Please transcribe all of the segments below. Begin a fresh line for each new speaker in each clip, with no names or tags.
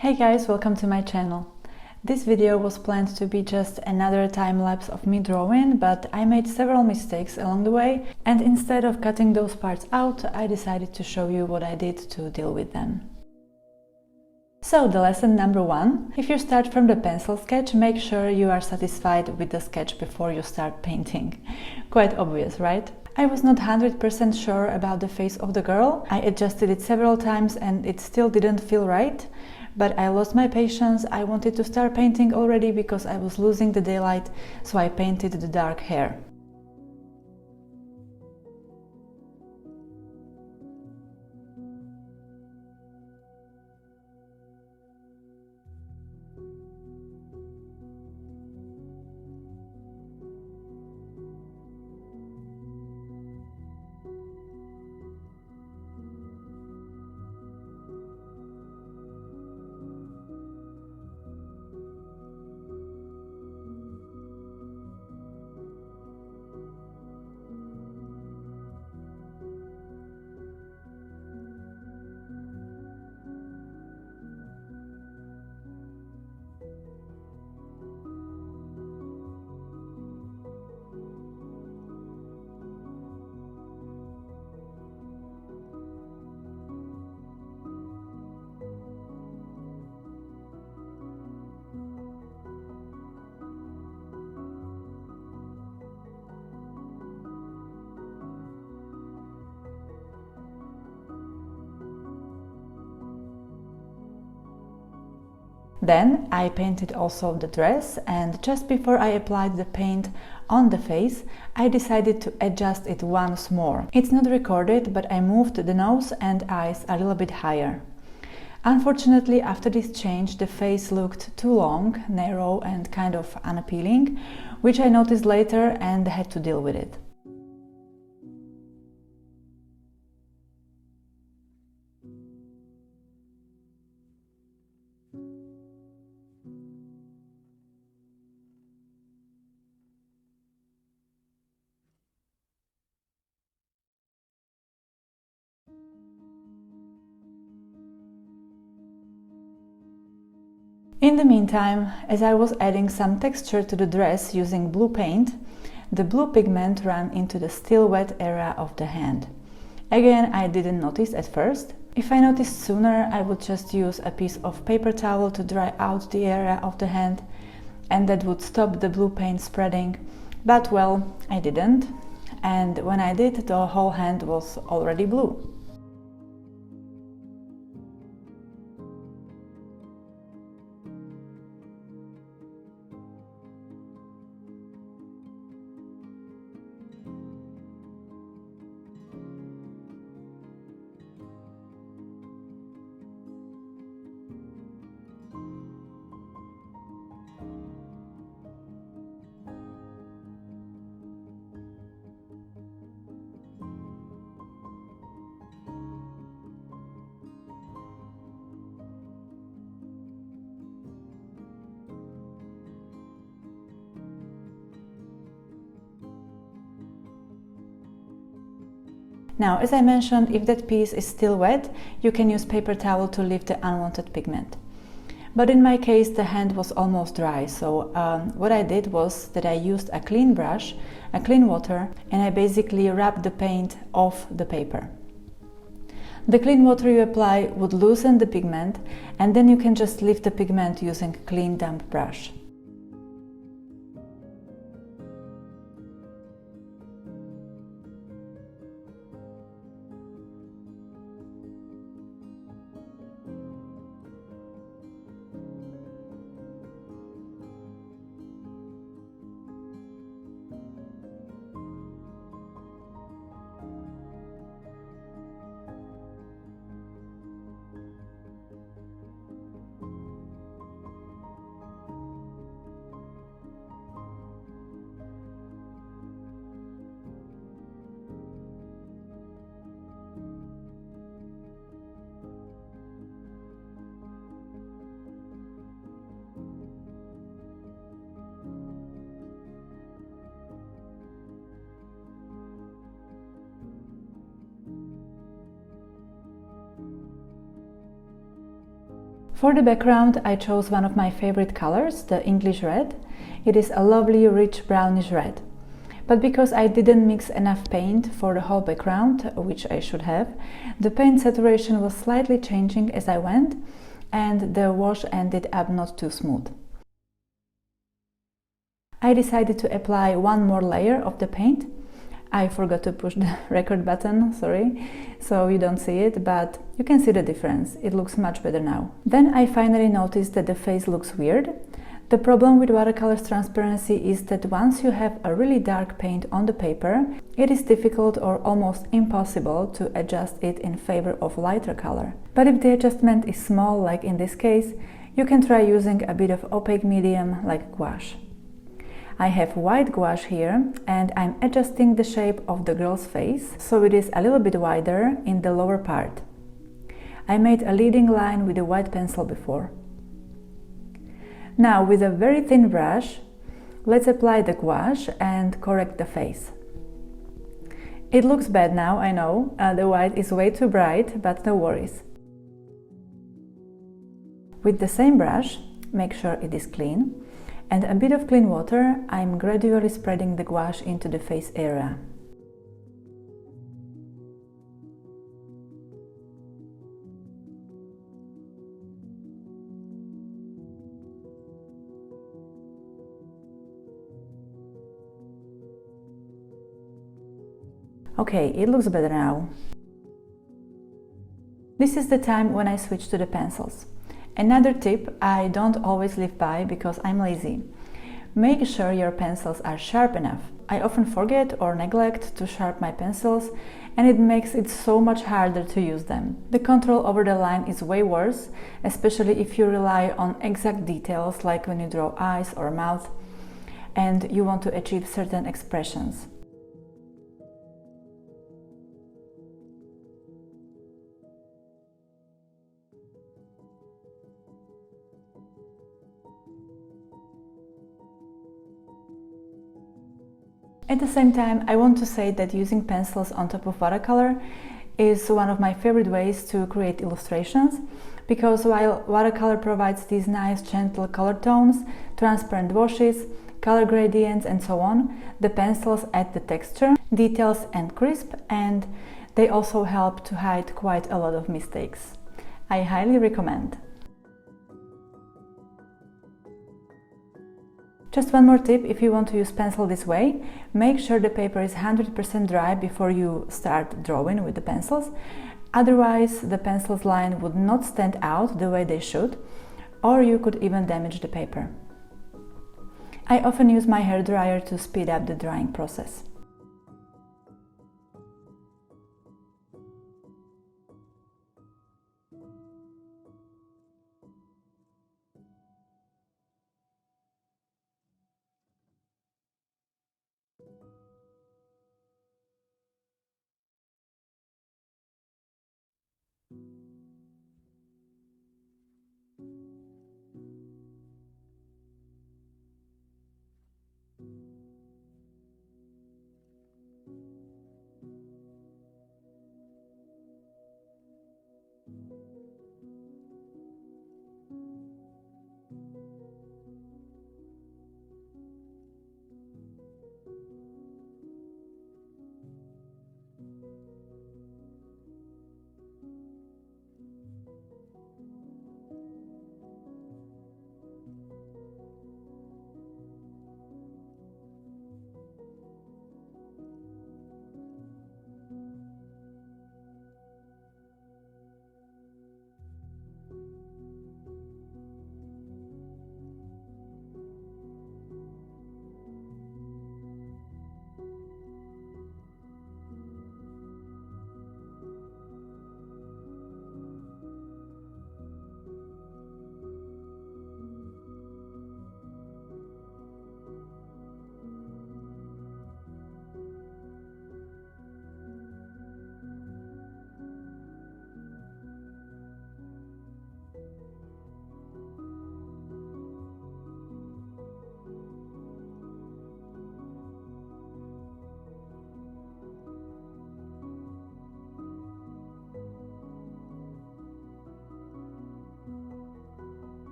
Hey guys, welcome to my channel. This video was planned to be just another time-lapse of me drawing, but I made several mistakes along the way, and instead of cutting those parts out, I decided to show you what I did to deal with them. So, the lesson number 1. If you start from the pencil sketch, make sure you are satisfied with the sketch before you start painting. Quite obvious, right? I was not 100% sure about the face of the girl. I adjusted it several times and it still didn't feel right. But I lost my patience. I wanted to start painting already because I was losing the daylight, so I painted the dark hair. Then I painted also the dress, and just before I applied the paint on the face, I decided to adjust it once more. It's not recorded, but I moved the nose and eyes a little bit higher. Unfortunately, after this change, the face looked too long, narrow and kind of unappealing, which I noticed later and had to deal with it. In the meantime, as I was adding some texture to the dress using blue paint, the blue pigment ran into the still wet area of the hand. Again, I didn't notice at first. If I noticed sooner, I would just use a piece of paper towel to dry out the area of the hand, and that would stop the blue paint spreading. But well, I didn't, and when I did, the whole hand was already blue. Now, as I mentioned, if that piece is still wet, you can use paper towel to lift the unwanted pigment. But in my case, the hand was almost dry, so what I did was that I used a clean brush, a clean water, and I basically rubbed the paint off the paper. The clean water you apply would loosen the pigment, and then you can just lift the pigment using a clean damp brush. For the background, I chose one of my favorite colors, the English red. It is a lovely, rich brownish red. But because I didn't mix enough paint for the whole background, which I should have, the paint saturation was slightly changing as I went, and the wash ended up not too smooth. I decided to apply one more layer of the paint. I forgot to push the record button, sorry, so you don't see it, but you can see the difference. It looks much better now. Then I finally noticed that the face looks weird. The problem with watercolor's transparency is that once you have a really dark paint on the paper, it is difficult or almost impossible to adjust it in favor of lighter color. But if the adjustment is small, like in this case, you can try using a bit of opaque medium like gouache. I have white gouache here and I'm adjusting the shape of the girl's face so it is a little bit wider in the lower part. I made a leading line with a white pencil before. Now with a very thin brush, let's apply the gouache and correct the face. It looks bad now, I know, the white is way too bright, but no worries. With the same brush, make sure it is clean, and a bit of clean water, I'm gradually spreading the gouache into the face area. Okay, it looks better now. This is the time when I switch to the pencils. Another tip I don't always live by because I'm lazy. Make sure your pencils are sharp enough. I often forget or neglect to sharpen my pencils and it makes it so much harder to use them. The control over the line is way worse, especially if you rely on exact details like when you draw eyes or mouth and you want to achieve certain expressions. At the same time, I want to say that using pencils on top of watercolor is one of my favorite ways to create illustrations, because while watercolor provides these nice gentle color tones, transparent washes, color gradients and so on, the pencils add the texture, details and crisp, and they also help to hide quite a lot of mistakes. I highly recommend. Just one more tip, if you want to use pencil this way, make sure the paper is 100% dry before you start drawing with the pencils. Otherwise, the pencil's line would not stand out the way they should, or you could even damage the paper. I often use my hairdryer to speed up the drying process.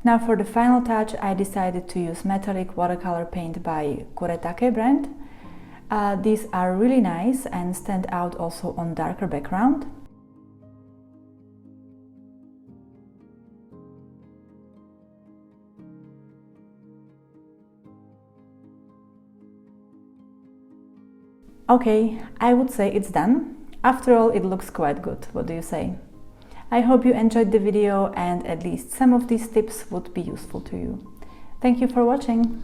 Now for the final touch, I decided to use metallic watercolor paint by Kuretake brand. These are really nice and stand out also on darker background. Okay, I would say it's done. After all, it looks quite good. What do you say? I hope you enjoyed the video and at least some of these tips would be useful to you. Thank you for watching.